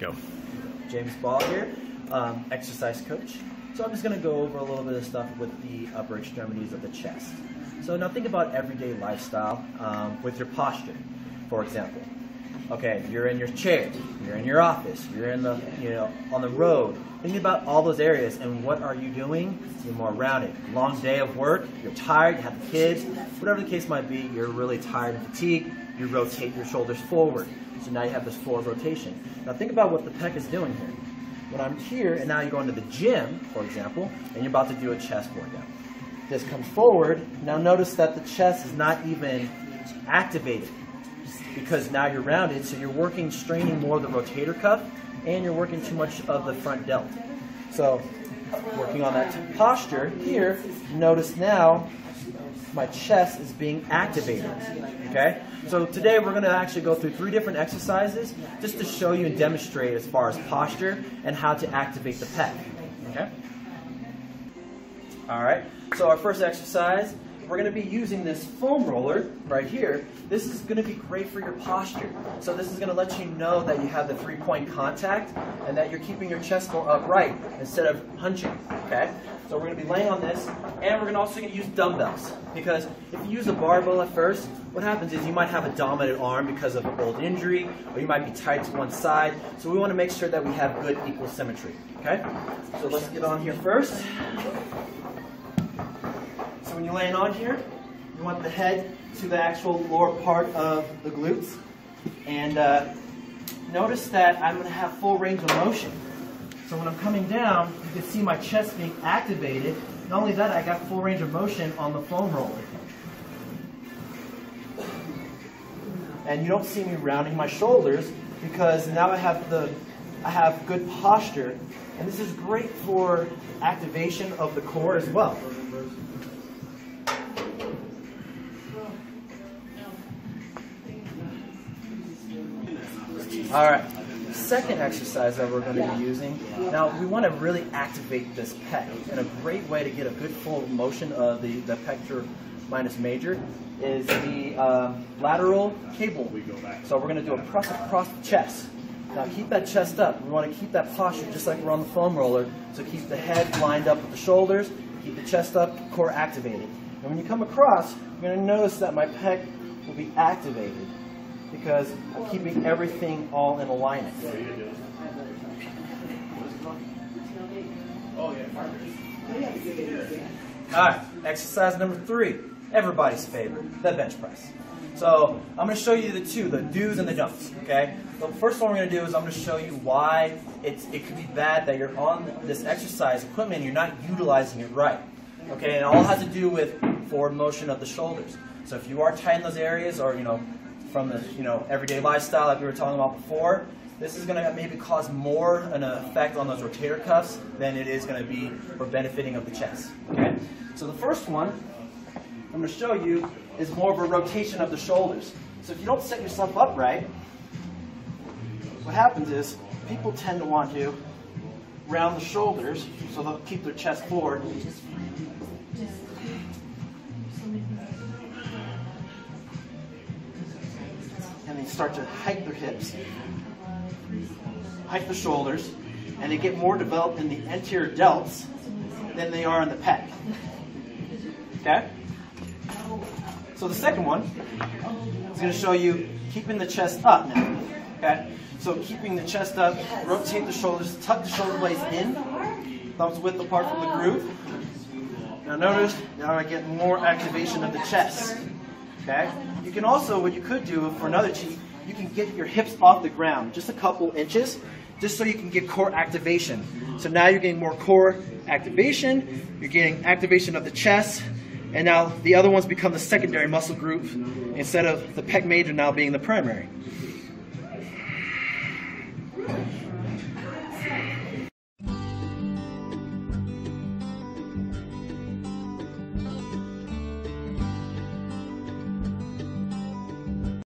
Go. James Ball here, exercise coach. So I'm just going to go over a little bit of stuff with the upper extremities of the chest. So now think about everyday lifestyle with your posture, for example. Okay, you're in your chair, you're in your office, you're in the, on the road. Think about all those areas, and what are you doing? You're more rounded. Long day of work, you're tired, you have the kids, whatever the case might be, you're really tired and fatigued. You rotate your shoulders forward. So now you have this forward rotation. Now think about what the pec is doing here. When I'm here, and now you go into the gym, for example, and you're about to do a chest workout. This comes forward. Now notice that the chest is not even activated because now you're rounded, so you're straining more of the rotator cuff, and you're working too much of the front delt. So working on that posture here, notice now my chest is being activated. Okay? So today we're going to actually go through 3 different exercises just to show you and demonstrate as far as posture and how to activate the pec. Okay? Alright, so our first exercise, we're going to be using this foam roller right here. This is going to be great for your posture. So this is going to let you know that you have the 3-point contact and that you're keeping your chest more upright instead of hunching. Okay? So we're going to be laying on this, and we're also going to use dumbbells. Because if you use a barbell at first, what happens is you might have a dominant arm because of an old injury, or you might be tight to one side. So we want to make sure that we have good equal symmetry. Okay? So let's get on here first. So when you're laying on here, you want the head to the actual lower part of the glutes. And notice that I'm going to have full range of motion. So when I'm coming down, you can see my chest being activated. Not only that, I got full range of motion on the foam roller. And you don't see me rounding my shoulders because now I have good posture. And this is great for activation of the core as well. All right, second exercise that we're going to be using. Now, we want to really activate this pec. And a great way to get a good full motion of the pector minus major is the lateral cable. So we're going to do a press across the chest. Now keep that chest up. We want to keep that posture just like we're on the foam roller. So keep the head lined up with the shoulders, keep the chest up, core activated. And when you come across, you're going to notice that my pec will be activated because I'm keeping everything all in alignment. Alright, exercise number 3, everybody's favorite, the bench press. So I'm going to show you the do's and the don'ts. Okay. The first one we're going to do is I'm going to show you why it could be bad that you're on this exercise equipment and you're not utilizing it right. Okay, and it all has to do with forward motion of the shoulders. So if you are tight in those areas, or from the everyday lifestyle like we were talking about before, this is going to maybe cause more an effect on those rotator cuffs than it is going to be for benefiting of the chest. Okay, so the first one I'm going to show you is more of a rotation of the shoulders. So if you don't set yourself up right, what happens is people tend to want to round the shoulders, so they'll keep their chest forward. And they start to hike their hips, hike the shoulders, and they get more developed in the anterior delts than they are in the pec. Okay? So the second one is going to show you keeping the chest up now. Okay? So keeping the chest up, rotate the shoulders, tuck the shoulder blades in, thumbs width apart from the groove. Now notice, now I get more activation of the chest. Okay? You can also, what you could do for another cheat, you can get your hips off the ground, just a couple inches, just so you can get core activation. So now you're getting more core activation, you're getting activation of the chest, and now the other ones become the secondary muscle group instead of the pec major now being the primary.